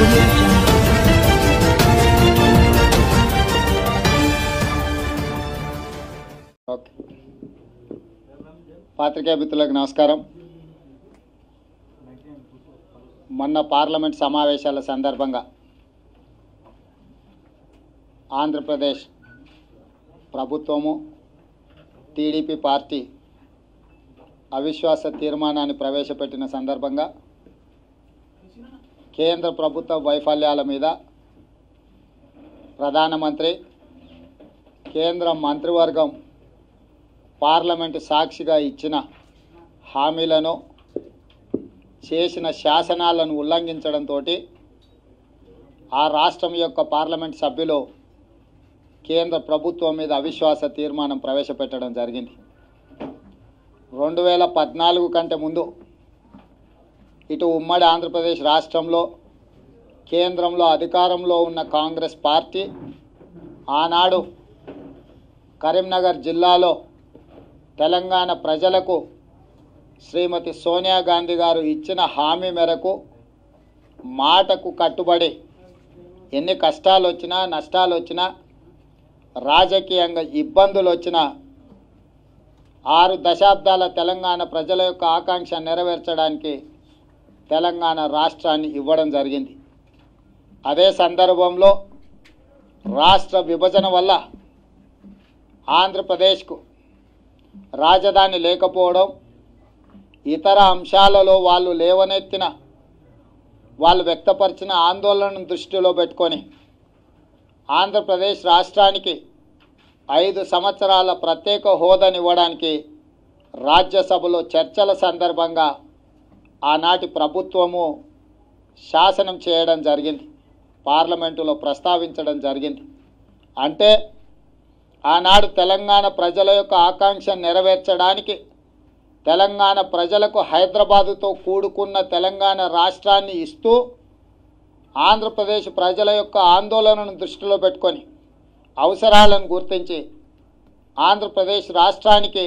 audio jungle. Okay పాత్రికేయ మిత్రులకు నమస్కారం. మొన్న పార్లమెంట్ సమావేశాల సందర్భంగా ఆంధ్రప్రదేశ్ ప్రభుత్వము టీడీపీ పార్టీ అవిశ్వాస తీర్మానాన్ని ప్రవేశపెట్టిన సందర్భంగా కేంద్ర ప్రభుత్వ వైఫల్యాల మీద ప్రధానమంత్రి కేంద్ర మంత్రివర్గం పార్లమెంటు సాక్షిగా ఇచ్చిన హామీలను చేసిన శాసనాలను ఉల్లంఘించడంతో ఆ రాష్ట్రం యొక్క పార్లమెంట్ సభ్యులు కేంద్ర ప్రభుత్వం మీద అవిశ్వాస తీర్మానం ప్రవేశపెట్టడం జరిగింది. 2014 కంటే ముందు ఇటు ఉమ్మడి ఆంధ్రప్రదేశ్ రాష్ట్రంలో కేంద్రంలో అధికారంలో ఉన్న కాంగ్రెస్ పార్టీ ఆనాడు కరీంనగర్ జిల్లాలో తెలంగాణ ప్రజలకు శ్రీమతి సోనియా గాంధీ గారు ఇచ్చిన హామీ మేరకు మాటకు కట్టుబడి ఎన్ని కష్టాలు వచ్చినా నష్టాలు వచ్చినా రాజకీయంగా ఇబ్బందులు వచ్చినా 6 దశాబ్దాల తెలంగాణ ప్రజల యొక్క ఆకాంక్ష నెరవేర్చడానికి తెలంగాణ రాష్ట్రాన్ని ఇవ్వడం జరిగింది. అదే సందర్భంలో రాష్ట్ర విభజన వల్ల ఆంధ్రప్రదేశ్కు రాజధాని లేకపోవడం, ఇతర అంశాలలో వాళ్ళు వ్యక్తపరిచిన ఆందోళనను దృష్టిలో పెట్టుకొని ఆంధ్రప్రదేశ్ రాష్ట్రానికి 5 సంవత్సరాల ప్రత్యేక హోదానివ్వడానికి రాజ్యసభలో చర్చల సందర్భంగా ఆనాటి ప్రభుత్వము శాసనం చేయడం జరిగింది, పార్లమెంటులో ప్రస్తావించడం జరిగింది. అంటే ఆనాడు తెలంగాణ ప్రజల యొక్క ఆకాంక్ష నెరవేర్చడానికి తెలంగాణ ప్రజలకు హైదరాబాదుతో కూడుకున్న తెలంగాణ రాష్ట్రాన్ని ఇస్తూ ఆంధ్రప్రదేశ్ ప్రజల యొక్క ఆందోళనను దృష్టిలో పెట్టుకొని అవసరాలను గుర్తించి ఆంధ్రప్రదేశ్ రాష్ట్రానికి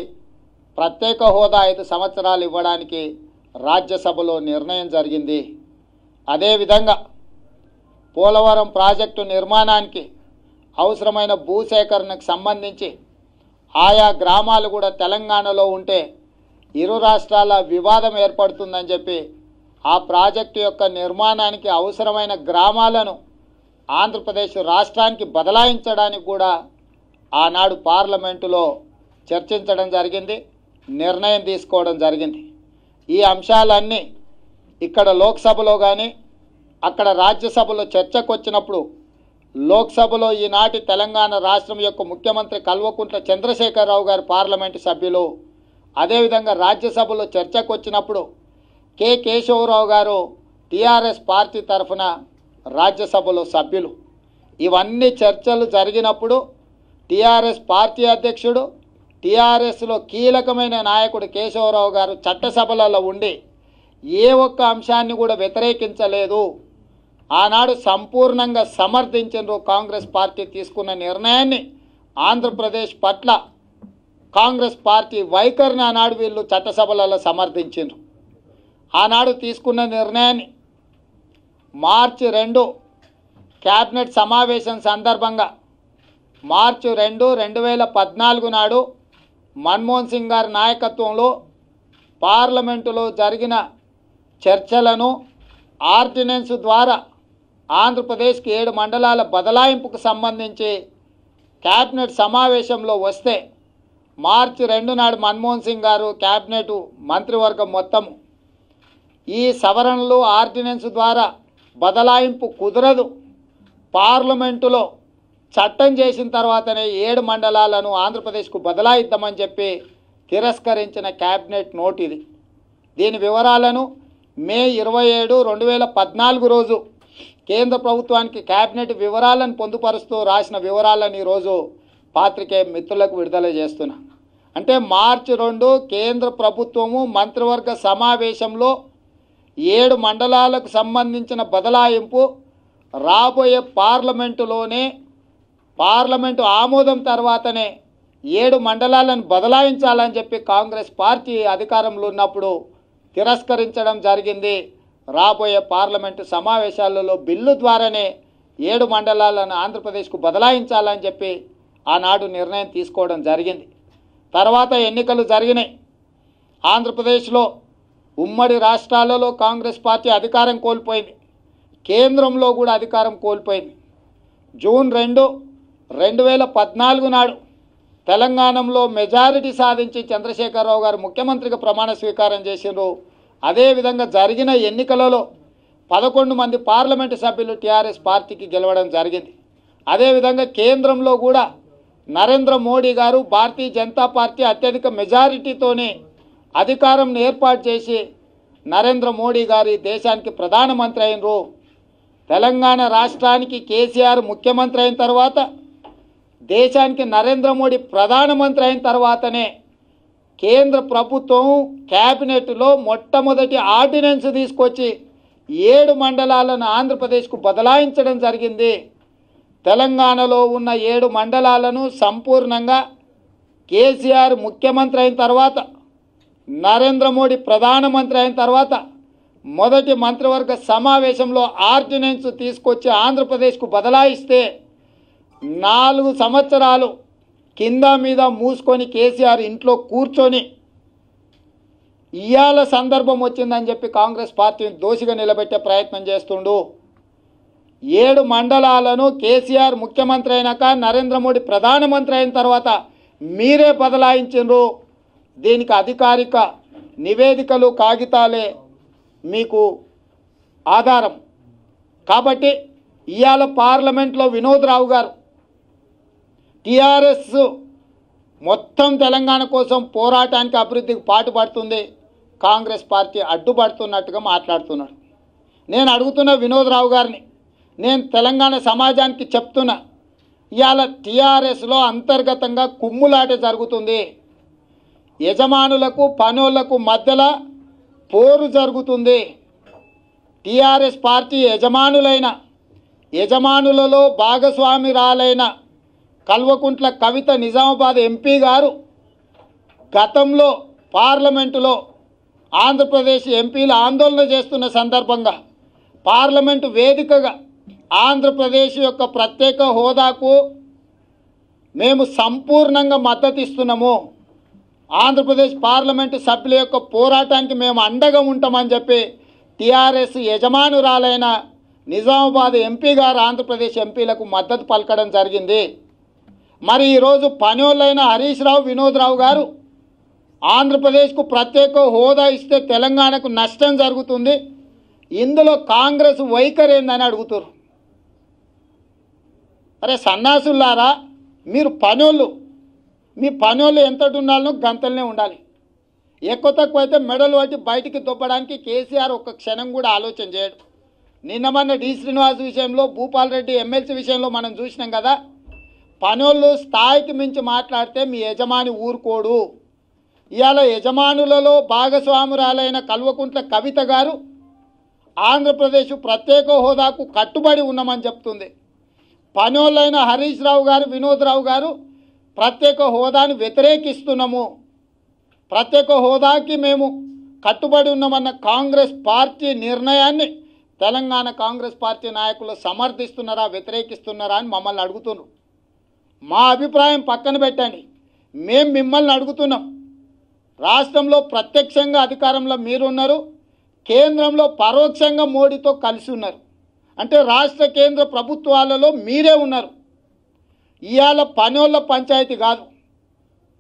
ప్రత్యేక హోదా 5 సంవత్సరాలు ఇవ్వడానికి రాజ్యసభలో నిర్ణయం జరిగింది. అదేవిధంగా పోలవరం ప్రాజెక్టు నిర్మాణానికి అవసరమైన భూసేకరణకు సంబంధించి ఆయా గ్రామాలు కూడా తెలంగాణలో ఉంటే ఇరు రాష్ట్రాల వివాదం ఏర్పడుతుందని చెప్పి ఆ ప్రాజెక్టు యొక్క నిర్మాణానికి అవసరమైన గ్రామాలను ఆంధ్రప్రదేశ్ రాష్ట్రానికి బదలాయించడానికి కూడా ఆనాడు పార్లమెంటులో చర్చించడం జరిగింది, నిర్ణయం తీసుకోవడం జరిగింది. ఈ అంశాలన్నీ ఇక్కడ లోక్సభలో కానీ అక్కడ రాజ్యసభలో చర్చకు వచ్చినప్పుడు లోక్సభలో ఈనాటి తెలంగాణ రాష్ట్రం యొక్క ముఖ్యమంత్రి కల్వకుంట్ల చంద్రశేఖరరావు గారు పార్లమెంటు సభ్యులు, అదేవిధంగా రాజ్యసభలో చర్చకు వచ్చినప్పుడు కె కేశవరావు గారు టీఆర్ఎస్ పార్టీ తరఫున రాజ్యసభలో సభ్యులు. ఇవన్నీ చర్చలు జరిగినప్పుడు టీఆర్ఎస్ పార్టీ అధ్యక్షుడు, టీఆర్ఎస్లో కీలకమైన నాయకుడు కేశవరావు గారు చట్టసభలలో ఉండి ఏ ఒక్క అంశాన్ని కూడా వ్యతిరేకించలేదు. ఆనాడు సంపూర్ణంగా సమర్థించారు కాంగ్రెస్ పార్టీ తీసుకున్న నిర్ణయాన్ని. ఆంధ్రప్రదేశ్ పట్ల కాంగ్రెస్ పార్టీ వైఖరిని ఆనాడు వీళ్ళు చట్టసభలలో సమర్థించారు. ఆనాడు తీసుకున్న నిర్ణయాన్ని మార్చి 2 క్యాబినెట్ సమావేశం సందర్భంగా మార్చి 2, 2014 నాడు మన్మోహన్ సింగ్ గారి నాయకత్వంలో పార్లమెంటులో జరిగిన చర్చలను ఆర్డినెన్స్ ద్వారా ఆంధ్రప్రదేశ్కి 7 మండలాల బదలాయింపుకు సంబంధించి క్యాబినెట్ సమావేశంలో వస్తే మార్చి 2 నాడు మన్మోహన్ సింగ్ గారు క్యాబినెట్ మంత్రివర్గం మొత్తము ఈ సవరణలు ఆర్డినెన్స్ ద్వారా బదలాయింపు కుదరదు, పార్లమెంటులో చట్టం చేసిన తర్వాతనే 7 మండలాలను ఆంధ్రప్రదేశ్కు బదలాయిద్దామని చెప్పి తిరస్కరించిన క్యాబినెట్ నోట్ ఇది. దీని వివరాలను మే 27, 2014 రోజు కేంద్ర ప్రభుత్వానికి క్యాబినెట్ వివరాలను పొందుపరుస్తూ రాసిన వివరాలను ఈరోజు పాత్రికేయ మిత్రులకు విడుదల చేస్తున్నా. అంటే మార్చి 2 కేంద్ర ప్రభుత్వము మంత్రివర్గ సమావేశంలో 7 మండలాలకు సంబంధించిన బదలాయింపు రాబోయే పార్లమెంటు ఆమోదం తర్వాతనే 7 మండలాలను బదలాయించాలని చెప్పి కాంగ్రెస్ పార్టీ అధికారంలో ఉన్నప్పుడు తిరస్కరించడం జరిగింది. రాబోయే పార్లమెంటు సమావేశాలలో బిల్లు ద్వారానే 7 మండలాలను ఆంధ్రప్రదేశ్కు బదలాయించాలని చెప్పి ఆనాడు నిర్ణయం తీసుకోవడం జరిగింది. తర్వాత ఎన్నికలు జరిగినాయి. ఆంధ్రప్రదేశ్లో ఉమ్మడి రాష్ట్రాలలో కాంగ్రెస్ పార్టీ అధికారం కోల్పోయింది. కేంద్రంలో కూడా అధికారం కోల్పోయింది. జూన్ 2, 2014 నాడు తెలంగాణలో మెజారిటీ సాధించి చంద్రశేఖరరావు గారు ముఖ్యమంత్రిగా ప్రమాణ స్వీకారం చేసిండ్రు. అదేవిధంగా జరిగిన ఎన్నికలలో 11 మంది పార్లమెంటు సభ్యులు టీఆర్ఎస్ పార్టీకి గెలవడం జరిగింది. అదేవిధంగా కేంద్రంలో కూడా నరేంద్ర మోడీ గారు భారతీయ జనతా పార్టీ అత్యధిక మెజారిటీతోనే అధికారం ఏర్పాటు చేసి నరేంద్ర మోడీ గారు ఈ దేశానికి ప్రధానమంత్రి అయినరు. తెలంగాణ రాష్ట్రానికి కేసీఆర్ ముఖ్యమంత్రి అయిన తర్వాత దేశానికి నరేంద్ర మోడీ ప్రధానమంత్రి అయిన తర్వాతనే కేంద్ర ప్రభుత్వం క్యాబినెట్లో మొట్టమొదటి ఆర్డినెన్స్ తీసుకొచ్చి 7 మండలాలను ఆంధ్రప్రదేశ్కు బదలాయించడం జరిగింది. తెలంగాణలో ఉన్న 7 మండలాలను సంపూర్ణంగా కేసీఆర్ ముఖ్యమంత్రి అయిన తర్వాత నరేంద్ర మోడీ ప్రధానమంత్రి అయిన తర్వాత మొదటి మంత్రివర్గ సమావేశంలో ఆర్డినెన్స్ తీసుకొచ్చి ఆంధ్రప్రదేశ్కు బదలాయిస్తే 4 సంవత్సరాలు కింద మీద మూసుకొని కేసీఆర్ ఇంట్లో కూర్చొని ఇయాల సందర్భం వచ్చిందని చెప్పి కాంగ్రెస్ పార్టీని దోషిగా నిలబెట్టే ప్రయత్నం చేస్తుండు. 7 మండలాలను కేసీఆర్ ముఖ్యమంత్రి అయినాక నరేంద్ర మోడీ ప్రధానమంత్రి అయిన తర్వాత మీరే బదలాయించిండ్రు. దీనికి అధికారిక నివేదికలు కాగితాలే మీకు ఆధారం. కాబట్టి ఇవాళ పార్లమెంట్లో వినోద్ రావు గారు టీఆర్ఎస్ మొత్తం తెలంగాణ కోసం పోరాటానికి అభివృద్ధికి పాటుపడుతుంది, కాంగ్రెస్ పార్టీ అడ్డుపడుతున్నట్టుగా మాట్లాడుతున్నాడు. నేను అడుగుతున్న వినోద్ రావు గారిని, నేను తెలంగాణ సమాజానికి చెప్తున్నా, ఇవాళ టీఆర్ఎస్లో అంతర్గతంగా కుమ్ములాట జరుగుతుంది. యజమానులకు పనోళ్లకు మధ్యలో పోరు జరుగుతుంది. TRS party యజమానులలో భాగస్వామిరాలైన Kalvakuntla Kavitha Nizamabad MP గారు గతంలో పార్లమెంటులో ఆంధ్రప్రదేశ్ ఎంపీలు ఆందోళన చేస్తున్న సందర్భంగా పార్లమెంటు వేదికగా ఆంధ్రప్రదేశ్ యొక్క ప్రత్యేక హోదాకు మేము సంపూర్ణంగా మద్దతు ఇస్తున్నాము, ఆంధ్రప్రదేశ్ పార్లమెంటు సభ్యుల యొక్క పోరాటానికి మేము అండగా ఉంటామని చెప్పి టీఆర్ఎస్ యజమానురాలైన నిజామాబాద్ ఎంపీ గారు ఆంధ్రప్రదేశ్ ఎంపీలకు మద్దతు పలకడం జరిగింది. మరి ఈరోజు పనోళ్ళైన హరీష్ రావు, వినోద్ రావు గారు ఆంధ్రప్రదేశ్కు ప్రత్యేక హోదా ఇస్తే తెలంగాణకు నష్టం జరుగుతుంది, ఇందులో కాంగ్రెస్ వైఖరి ఏందని అడుగుతారు. అరే సన్నాసులారా, మీరు పనోళ్ళు, మీ పనోళ్ళు ఎంతటి ఉండాలనో గంతలనే ఉండాలి. ఎక్కువ తక్కువ అయితే మెడలు పట్టి బయటికి దొబ్బడానికి కేసీఆర్ ఒక్క క్షణం కూడా ఆలోచన చేయడు. నిన్న మొన్న డి శ్రీనివాస్ విషయంలో, భూపాల్ రెడ్డి ఎమ్మెల్సీ విషయంలో మనం చూసినాం కదా. పనోళ్ళు స్థాయికి మించి మాట్లాడితే మీ యజమాని ఊరుకోడు. ఇవాళ యజమానులలో భాగస్వామురాలైన కల్వకుంట్ల కవిత గారు ఆంధ్రప్రదేశ్ ప్రత్యేక హోదాకు కట్టుబడి ఉన్నామని చెప్తుంది. పనోళ్ళైన హరీష్ రావు గారు, వినోద్ రావు గారు ప్రత్యేక హోదాను వ్యతిరేకిస్తున్నాము, ప్రత్యేక హోదాకి మేము కట్టుబడి ఉన్నామన్న కాంగ్రెస్ పార్టీ నిర్ణయాన్ని తెలంగాణ కాంగ్రెస్ పార్టీ నాయకులు సమర్థిస్తున్నారా, వ్యతిరేకిస్తున్నారా అని మమ్మల్ని అడుగుతున్నారు. మా అభిప్రాయం పక్కన పెట్టండి, మేము మిమ్మల్ని అడుగుతున్నాం. రాష్ట్రంలో ప్రత్యక్షంగా అధికారంలో మీరున్నారు, కేంద్రంలో పరోక్షంగా మోడీతో కలిసి ఉన్నారు. అంటే రాష్ట్ర కేంద్ర ప్రభుత్వాలలో మీరే ఉన్నారు. ఇవాళ పనోళ్ళ పంచాయతీ కాదు,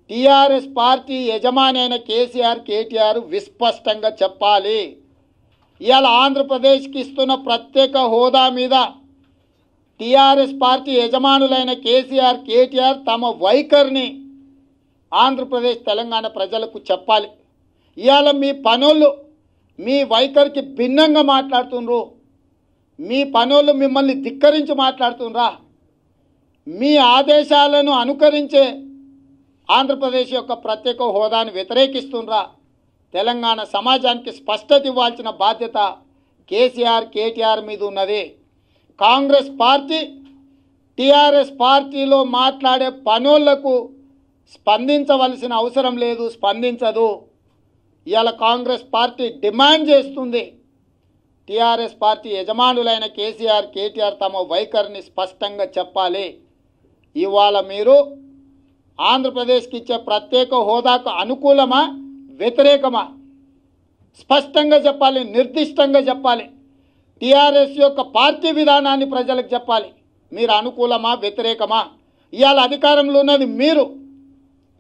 టీఆర్ఎస్ పార్టీ యజమాని అయిన కేసీఆర్, కేటీఆర్ విస్పష్టంగా చెప్పాలి. ఇవాళ ఆంధ్రప్రదేశ్కి ఇస్తున్న ప్రత్యేక హోదా మీద టీఆర్ఎస్ పార్టీ యజమానులైన కేసీఆర్, కేటీఆర్ తమ వైఖరిని ఆంధ్రప్రదేశ్, తెలంగాణ ప్రజలకు చెప్పాలి. ఇవాళ మీ పనోళ్ళు మీ వైఖరికి భిన్నంగా మాట్లాడుతుండ్రు, మీ పనోళ్ళు మిమ్మల్ని ధిక్కరించి మాట్లాడుతుండ్రా, మీ ఆదేశాలను అనుకరించే ఆంధ్రప్రదేశ్ యొక్క ప్రత్యేక హోదాను వ్యతిరేకిస్తుండ్రా. తెలంగాణ సమాజానికి స్పష్టత ఇవ్వాల్సిన బాధ్యత కేసీఆర్, కేటీఆర్ మీద ఉన్నది. కాంగ్రెస్ పార్టీ, టీఆర్ఎస్ పార్టీలో మాట్లాడే పనోళ్లకు స్పందించవలసిన అవసరం లేదు, స్పందించదు. ఇవాళ కాంగ్రెస్ పార్టీ డిమాండ్ చేస్తుంది, టీఆర్ఎస్ పార్టీ యజమానులైన కేసీఆర్ కేటీఆర్ తమ వైఖరిని స్పష్టంగా చెప్పాలి. ఇవాళ మీరు ఆంధ్రప్రదేశ్కి ఇచ్చే ప్రత్యేక హోదాకు అనుకూలమా వ్యతిరేకమా స్పష్టంగా చెప్పాలి, నిర్దిష్టంగా చెప్పాలి. టీఆర్ఎస్ యొక్క పార్టీ విధానాన్ని ప్రజలకు చెప్పాలి. మీరు అనుకూలమా వ్యతిరేకమా? ఇవాళ అధికారంలో ఉన్నది మీరు,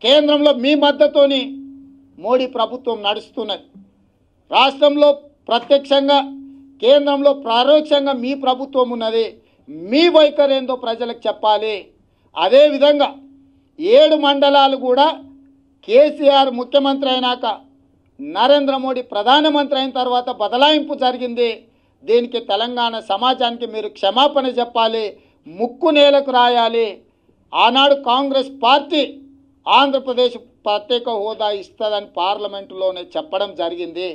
కేంద్రంలో మీ మద్దతుతోని మోడీ ప్రభుత్వం నడుస్తున్నది. రాష్ట్రంలో ప్రత్యక్షంగా, కేంద్రంలో పరోక్షంగా మీ ప్రభుత్వం ఉన్నది. మీ వైఖరి ఏందో ప్రజలకు చెప్పాలి. అదేవిధంగా 7 మండలాలు కూడా కేసీఆర్ ముఖ్యమంత్రి అయినాక నరేంద్ర మోడీ ప్రధానమంత్రి అయిన తర్వాత బదలాయింపు జరిగింది. దీనికి తెలంగాణ సమాజానికి మీరు క్షమాపణ చెప్పాలి, ముక్కు నేలకు రాయాలి. ఆనాడు కాంగ్రెస్ పార్టీ ఆంధ్రప్రదేశ్ ప్రత్యేక హోదా ఇస్తుందని పార్లమెంటులోనే చెప్పడం జరిగింది.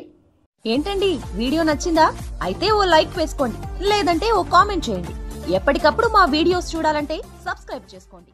ఏంటండి వీడియో నచ్చిందా? అయితే ఓ లైక్ వేసుకోండి, లేదంటే ఓ కామెంట్ చేయండి. ఎప్పటికప్పుడు మా వీడియోస్ చూడాలంటే సబ్స్క్రైబ్ చేసుకోండి.